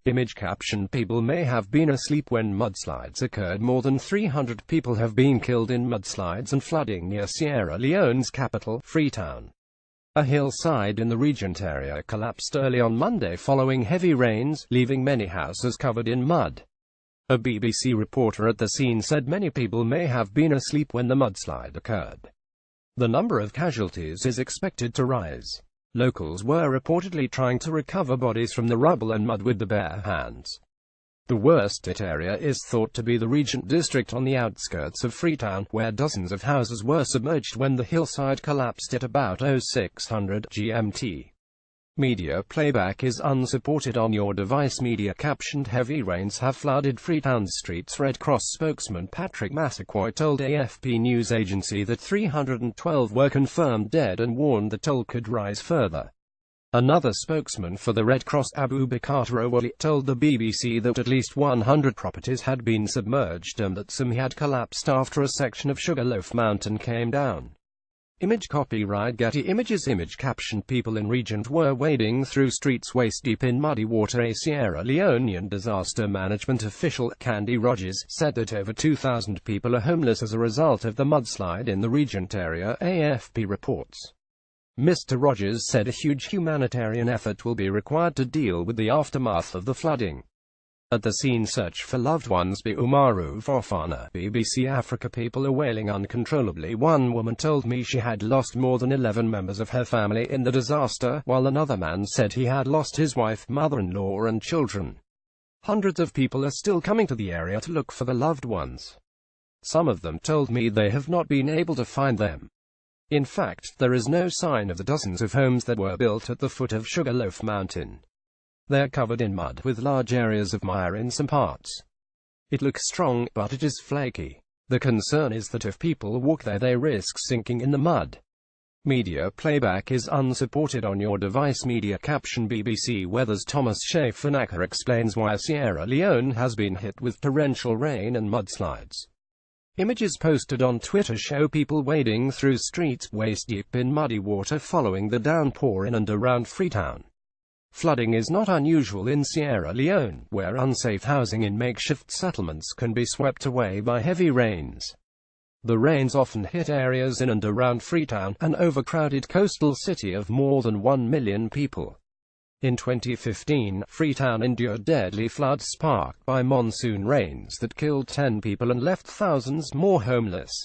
Image caption: People may have been asleep when mudslides occurred. More than 300 people have been killed in mudslides and flooding near Sierra Leone's capital, Freetown. A hillside in the Regent area collapsed early on Monday following heavy rains, leaving many houses covered in mud. A BBC reporter at the scene said many people may have been asleep when the mudslide occurred. The number of casualties is expected to rise. Locals were reportedly trying to recover bodies from the rubble and mud with the bare hands. The worst hit area is thought to be the Regent district on the outskirts of Freetown, where dozens of houses were submerged when the hillside collapsed at about 0600 GMT. Media playback is unsupported on your device. Media captioned: Heavy rains have flooded Freetown's streets. Red Cross spokesman Patrick Massaquoi told AFP news agency that 312 were confirmed dead and warned the toll could rise further. Another spokesman for the Red Cross, Abu Bakr Owali, told the BBC that at least 100 properties had been submerged and that some had collapsed after a section of Sugarloaf Mountain came down. Image copyright Getty Images. Image caption: People in Regent were wading through streets waist-deep in muddy water. A Sierra Leonean disaster management official, Candy Rogers, said that over 2,000 people are homeless as a result of the mudslide in the Regent area, AFP reports. Mr. Rogers said a huge humanitarian effort will be required to deal with the aftermath of the flooding. At the scene, search for loved ones by Umaru Fofana. BBC Africa. People are wailing uncontrollably. One woman told me she had lost more than 11 members of her family in the disaster, while another man said he had lost his wife, mother-in-law and children. Hundreds of people are still coming to the area to look for the loved ones. Some of them told me they have not been able to find them. In fact, there is no sign of the dozens of homes that were built at the foot of Sugarloaf Mountain. They are covered in mud, with large areas of mire in some parts. It looks strong, but it is flaky. The concern is that if people walk there, they risk sinking in the mud. Media playback is unsupported on your device. Media caption: BBC Weather's Thomas Schaefer-Nacker explains why Sierra Leone has been hit with torrential rain and mudslides. Images posted on Twitter show people wading through streets waist-deep in muddy water following the downpour in and around Freetown. Flooding is not unusual in Sierra Leone, where unsafe housing in makeshift settlements can be swept away by heavy rains. The rains often hit areas in and around Freetown, an overcrowded coastal city of more than 1 million people. In 2015, Freetown endured deadly floods sparked by monsoon rains that killed 10 people and left thousands more homeless.